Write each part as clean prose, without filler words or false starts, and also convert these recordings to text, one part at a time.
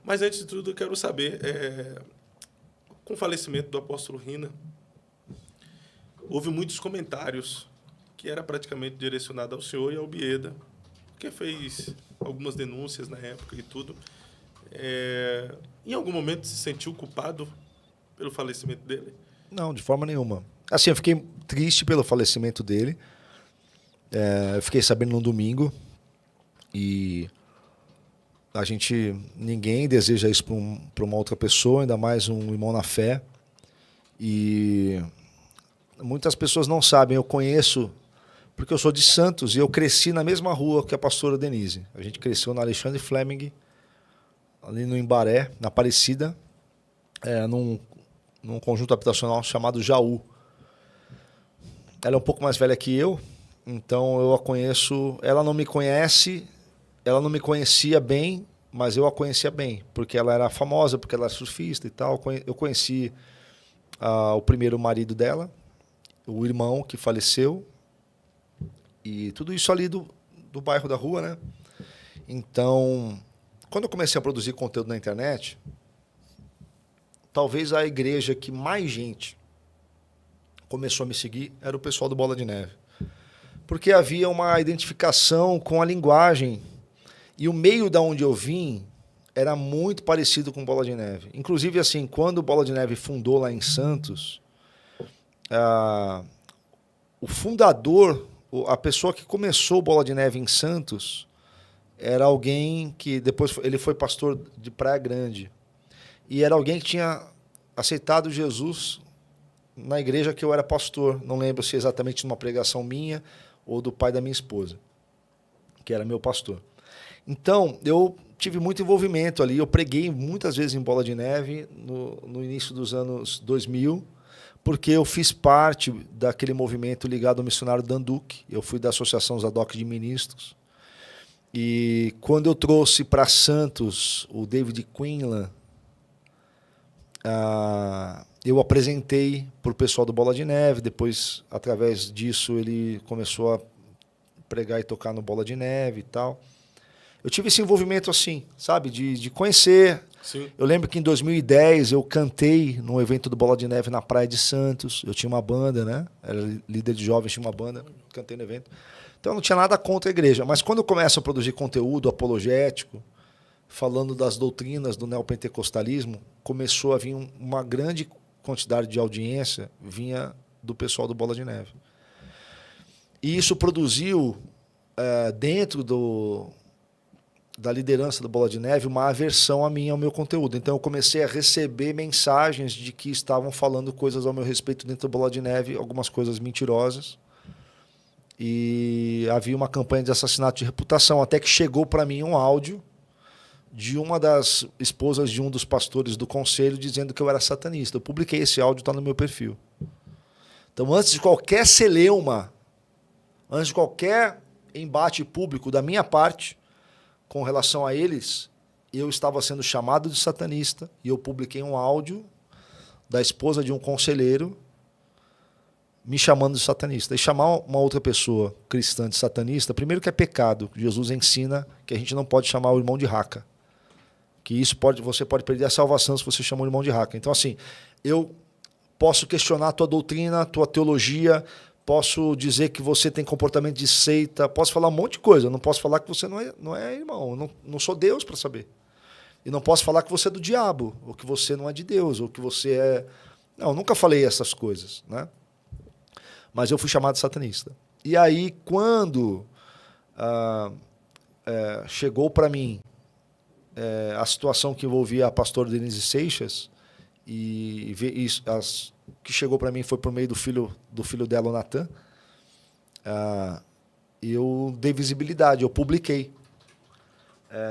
Mas antes de tudo, eu quero saber, com o falecimento do apóstolo Rina, houve muitos comentários que era praticamente direcionado ao senhor e ao Bieda, que fez algumas denúncias na época e tudo. Em algum momento se sentiu culpado pelo falecimento dele? Não, de forma nenhuma. Assim, eu fiquei triste pelo falecimento dele. Eu fiquei sabendo no domingo e ninguém deseja isso para uma outra pessoa, ainda mais um irmão na fé. E muitas pessoas não sabem, eu conheço, porque eu sou de Santos e eu cresci na mesma rua que a pastora Denise. A gente cresceu na Alexandre Fleming, ali no Embaré, na Aparecida, num conjunto habitacional chamado Jaú. Ela é um pouco mais velha que eu, então eu a conheço. Ela não me conhece, ela não me conhecia bem, mas eu a conhecia bem, porque ela era famosa, porque ela era surfista e tal. Eu conheci o primeiro marido dela, o irmão que faleceu, e tudo isso ali do bairro da rua, né? Então, quando eu comecei a produzir conteúdo na internet, talvez a igreja que mais gente começou a me seguir era o pessoal do Bola de Neve. Porque havia uma identificação com a linguagem e o meio da onde eu vim era muito parecido com Bola de Neve. Inclusive, assim, quando o Bola de Neve fundou lá em Santos, o fundador, a pessoa que começou o Bola de Neve em Santos, era alguém que depois ele foi pastor de Praia Grande. E era alguém que tinha aceitado Jesus na igreja que eu era pastor. Não lembro se exatamente numa pregação minha ou do pai da minha esposa, que era meu pastor. Então, eu tive muito envolvimento ali. Eu preguei muitas vezes em Bola de Neve no início dos anos 2000, porque eu fiz parte daquele movimento ligado ao missionário Dan Duque. Eu fui da Associação Zadok de Ministros. E quando eu trouxe para Santos o David Quinlan, eu apresentei para o pessoal do Bola de Neve. Depois, através disso, ele começou a pregar e tocar no Bola de Neve e tal. Eu tive esse envolvimento assim, sabe, de conhecer. Sim. Eu lembro que em 2010 eu cantei num evento do Bola de Neve na Praia de Santos. Eu tinha uma banda, né? Era líder de jovens, tinha uma banda, cantei no evento. Então eu não tinha nada contra a igreja. Mas quando eu começo a produzir conteúdo apologético, falando das doutrinas do neopentecostalismo, começou a vir uma grande quantidade de audiência, vinha do pessoal do Bola de Neve. E isso produziu, dentro da liderança do Bola de Neve, uma aversão a mim, ao meu conteúdo. Então eu comecei a receber mensagens de que estavam falando coisas ao meu respeito dentro do Bola de Neve, algumas coisas mentirosas. E havia uma campanha de assassinato de reputação, até que chegou para mim um áudio de uma das esposas de um dos pastores do conselho dizendo que eu era satanista. Eu publiquei esse áudio, está no meu perfil. Então, antes de qualquer celeuma, antes de qualquer embate público da minha parte com relação a eles, eu estava sendo chamado de satanista e eu publiquei um áudio da esposa de um conselheiro me chamando de satanista. E chamar uma outra pessoa cristã de satanista, primeiro que é pecado. Jesus ensina que a gente não pode chamar o irmão de raca. Que você pode perder a salvação se você chamar o irmão de raca. Então, assim, eu posso questionar a tua doutrina, a tua teologia, posso dizer que você tem comportamento de seita, posso falar um monte de coisa. Eu não posso falar que você não é irmão. Eu não sou Deus para saber. E não posso falar que você é do diabo, ou que você não é de Deus, ou que você é... Não, eu nunca falei essas coisas, né? Mas eu fui chamado de satanista. E aí, quando chegou para mim a situação que envolvia a pastora Denise Seixas, e que chegou para mim foi por meio do filho dela, o Natan, eu dei visibilidade, eu publiquei.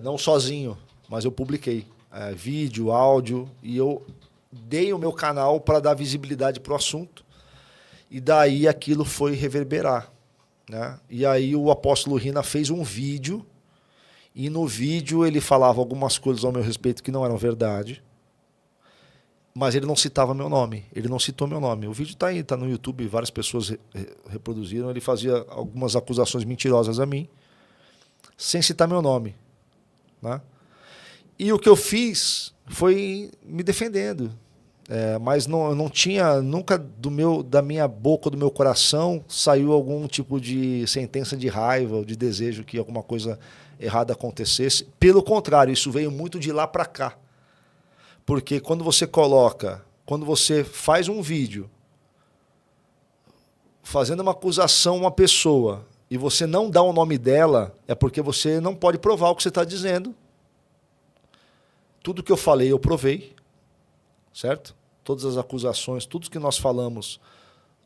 Não sozinho, mas eu publiquei. Vídeo, áudio, e eu dei o meu canal para dar visibilidade para o assunto. E daí aquilo foi reverberar, né? E aí o apóstolo Rina fez um vídeo, e no vídeo ele falava algumas coisas ao meu respeito que não eram verdade, mas ele não citava meu nome, ele não citou meu nome. O vídeo está aí, está no YouTube, várias pessoas reproduziram. Ele fazia algumas acusações mentirosas a mim, sem citar meu nome, né? E o que eu fiz foi me defendendo. Mas eu não tinha, nunca da minha boca, do meu coração, saiu algum tipo de sentença de raiva ou de desejo que alguma coisa errada acontecesse. Pelo contrário, isso veio muito de lá para cá. Porque quando você faz um vídeo fazendo uma acusação a uma pessoa e você não dá o nome dela, é porque você não pode provar o que você está dizendo. Tudo que eu falei, eu provei, certo? Todas as acusações, tudo que nós falamos,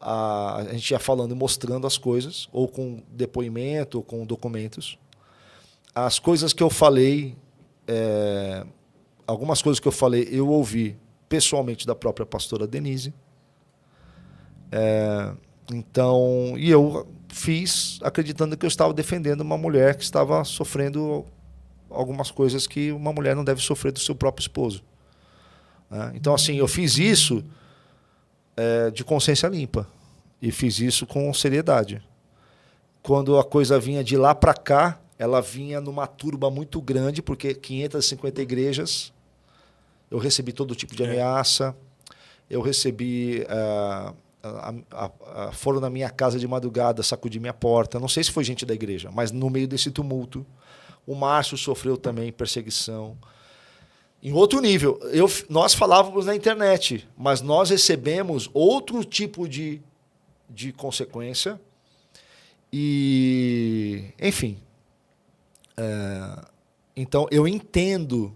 a gente ia falando e mostrando as coisas, ou com depoimento, ou com documentos. As coisas que eu falei, algumas coisas que eu falei, eu ouvi pessoalmente da própria pastora Denise. Então, e eu fiz acreditando que eu estava defendendo uma mulher que estava sofrendo algumas coisas que uma mulher não deve sofrer do seu próprio esposo. Então, assim, eu fiz isso de consciência limpa e fiz isso com seriedade. Quando a coisa vinha de lá para cá, ela vinha numa turba muito grande, porque 550 igrejas, eu recebi todo tipo de ameaça, eu recebi... foram na minha casa de madrugada, sacudir minha porta. Não sei se foi gente da igreja, mas no meio desse tumulto, o Márcio sofreu também perseguição. Em outro nível, nós falávamos na internet, mas nós recebemos outro tipo de consequência. E, enfim. Então, eu entendo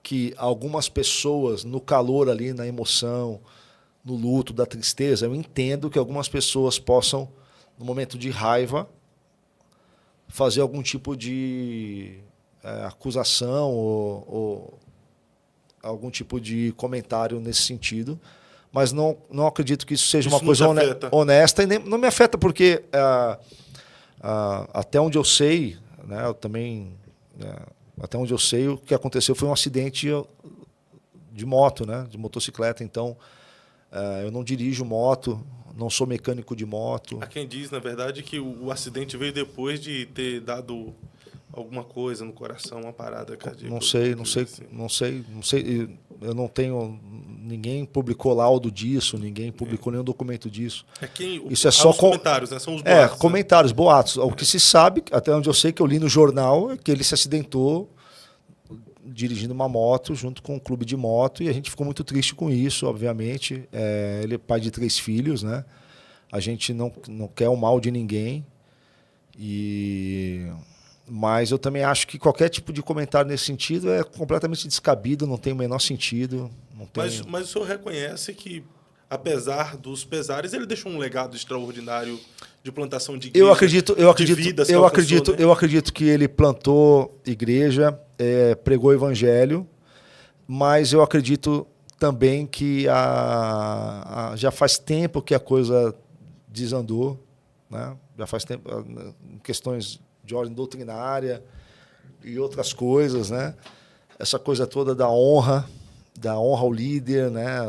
que algumas pessoas, no calor ali, na emoção, no luto, da tristeza, eu entendo que algumas pessoas possam, no momento de raiva, fazer algum tipo de acusação ou algum tipo de comentário nesse sentido, mas não acredito que isso seja uma coisa honesta, e nem, não me afeta porque até onde eu sei, né, eu também, até onde eu sei, o que aconteceu foi um acidente de moto, né, de motocicleta. Então eu não dirijo moto, não sou mecânico de moto. Há quem diz, na verdade, que o acidente veio depois de ter dado alguma coisa no coração, uma parada cardíaca. Não sei. Eu não tenho... Ninguém publicou laudo disso, ninguém publicou nenhum documento disso. Isso é só comentários, né? São os boatos. Comentários, boatos. O que se sabe, até onde eu sei, que eu li no jornal, é que ele se acidentou dirigindo uma moto junto com um clube de moto, e a gente ficou muito triste com isso, obviamente. Ele é pai de 3 filhos, né? A gente não quer o mal de ninguém, mas eu também acho que qualquer tipo de comentário nesse sentido é completamente descabido, não tem o menor sentido. Mas o senhor reconhece que, apesar dos pesares, ele deixou um legado extraordinário de plantação de igreja, eu acredito que ele plantou igreja, pregou o evangelho, mas eu acredito também que já faz tempo que a coisa desandou, né? Já faz tempo, questões de ordem doutrinária e outras coisas, né? Essa coisa toda da honra ao líder, né?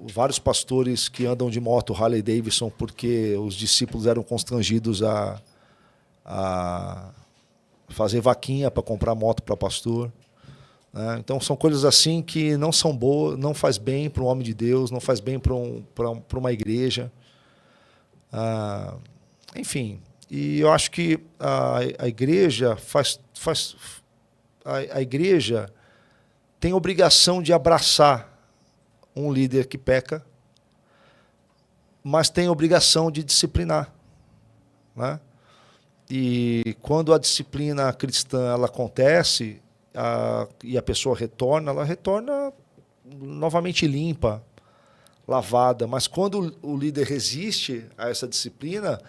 Vários pastores que andam de moto Harley Davidson porque os discípulos eram constrangidos a fazer vaquinha para comprar moto para pastor, né? Então são coisas assim que não são boas, não faz bem para um homem de Deus, não faz bem para uma igreja. Enfim, e eu acho que a igreja a igreja tem obrigação de abraçar um líder que peca, mas tem obrigação de disciplinar, né? E quando a disciplina cristã ela acontece e a pessoa retorna, ela retorna novamente limpa, lavada. Mas quando o líder resiste a essa disciplina,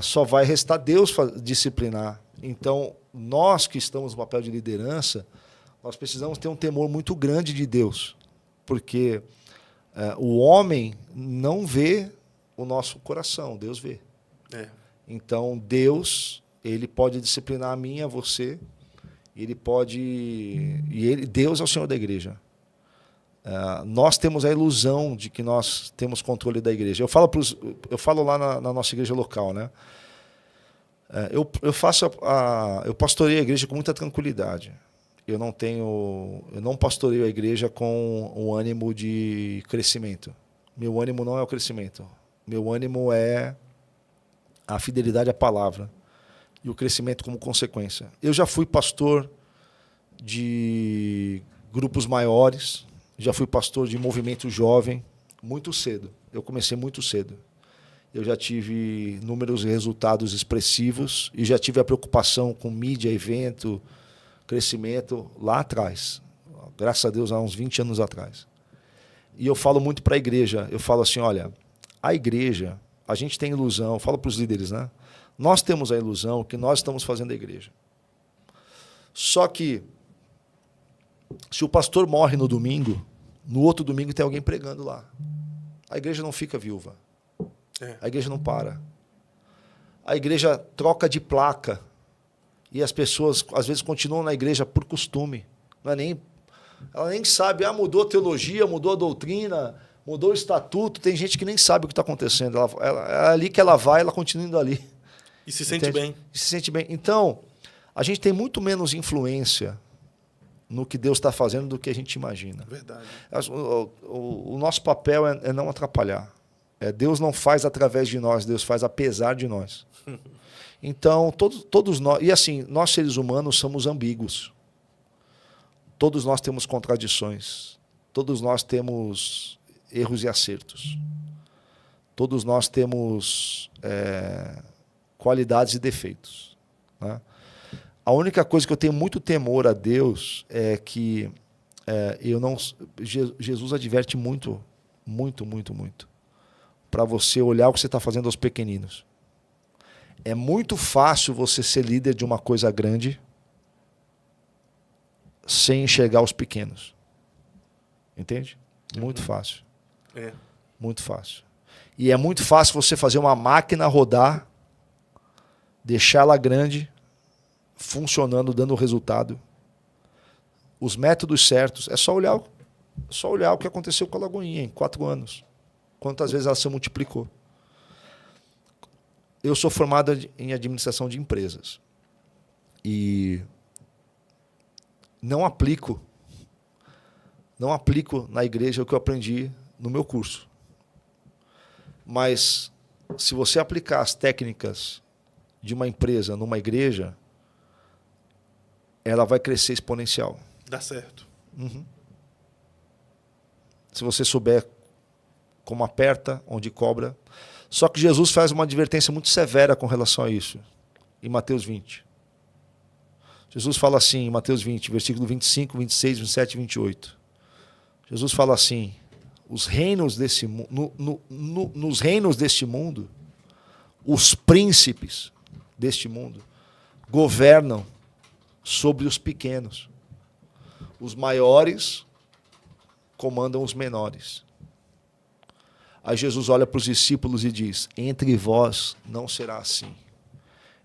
só vai restar Deus disciplinar. Então, nós que estamos no papel de liderança, nós precisamos ter um temor muito grande de Deus, porque o homem não vê o nosso coração, Deus vê. Então, Deus, ele pode disciplinar a mim, a você, Deus é o Senhor da igreja. Nós temos a ilusão de que nós temos controle da igreja. Eu falo lá na nossa igreja local, né? Eu pastoreio a igreja com muita tranquilidade. eu não pastoreio a igreja com um ânimo de crescimento. Meu ânimo não é o crescimento. Meu ânimo é a fidelidade à palavra e o crescimento como consequência. Eu já fui pastor de grupos maiores, já fui pastor de movimento jovem muito cedo. Eu comecei muito cedo. Eu já tive números e resultados expressivos e já tive a preocupação com mídia, evento, crescimento lá atrás. Graças a Deus, há uns 20 anos atrás. E eu falo muito para a igreja. Eu falo assim, olha, a igreja, a gente tem ilusão, eu falo para os líderes, né? Nós temos a ilusão que nós estamos fazendo a igreja. Só que, se o pastor morre no domingo, no outro domingo tem alguém pregando lá. A igreja não fica viúva. A igreja não para. A igreja troca de placa. E as pessoas, às vezes, continuam na igreja por costume. Não é nem, ela nem sabe, mudou a teologia, mudou a doutrina, mudou o estatuto. Tem gente que nem sabe o que está acontecendo. É ali que ela vai, ela continua indo ali. E se sente bem. E se sente bem. Então, a gente tem muito menos influência no que Deus está fazendo do que a gente imagina. Verdade. O nosso papel é não atrapalhar. Deus não faz através de nós, Deus faz apesar de nós. Então, todos nós... E assim, nós seres humanos somos ambíguos. Todos nós temos contradições. Todos nós temos erros e acertos. Todos nós temos qualidades e defeitos. Né? A única coisa que eu tenho muito temor a Deus é que Jesus adverte muito, muito, muito, muito, para você olhar o que você está fazendo aos pequeninos. É muito fácil você ser líder de uma coisa grande sem enxergar os pequenos. Entende? Muito fácil. Muito fácil. E é muito fácil você fazer uma máquina rodar, deixar ela grande, funcionando, dando resultado. Os métodos certos. É só olhar o que aconteceu com a Lagoinha em 4 anos. Quantas vezes ela se multiplicou. Eu sou formado em administração de empresas. E não aplico na igreja o que eu aprendi no meu curso. Mas, se você aplicar as técnicas de uma empresa numa igreja, ela vai crescer exponencial. Dá certo. Se você souber como aperta, onde cobra. Só que Jesus faz uma advertência muito severa com relação a isso, em Mateus 20. Jesus fala assim, em Mateus 20, versículo 25, 26, 27 e 28. Jesus fala assim, nos reinos deste mundo, os príncipes deste mundo governam sobre os pequenos. Os maiores comandam os menores. Aí Jesus olha para os discípulos e diz, entre vós não será assim.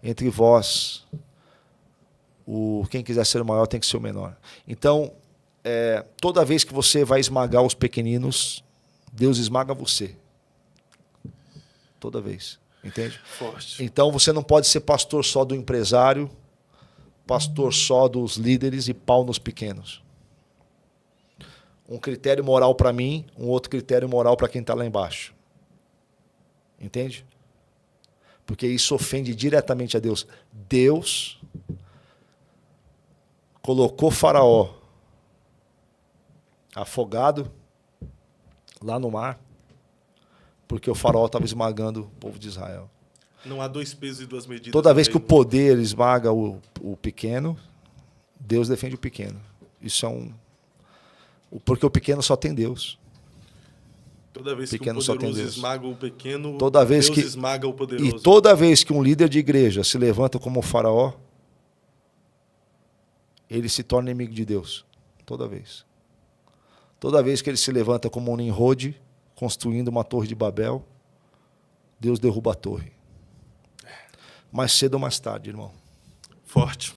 Entre vós, quem quiser ser o maior tem que ser o menor. Então, toda vez que você vai esmagar os pequeninos, Deus esmaga você. Toda vez. Entende? Forte. Então, você não pode ser pastor só do empresário, pastor só dos líderes e pau nos pequenos. Um critério moral para mim, um outro critério moral para quem está lá embaixo. Entende? Porque isso ofende diretamente a Deus. Deus colocou Faraó afogado lá no mar, porque o Faraó estava esmagando o povo de Israel. Não há 2 pesos e 2 medidas. Toda vez que o poder esmaga o pequeno, Deus defende o pequeno. Isso é porque o pequeno só tem Deus. Toda vez que o poderoso esmaga o pequeno, Deus esmaga o poderoso. E toda vez que um líder de igreja se levanta como o Faraó, ele se torna inimigo de Deus. Toda vez. Toda vez que ele se levanta como um Nimrod, construindo uma torre de Babel, Deus derruba a torre. Mais cedo ou mais tarde, irmão. Forte.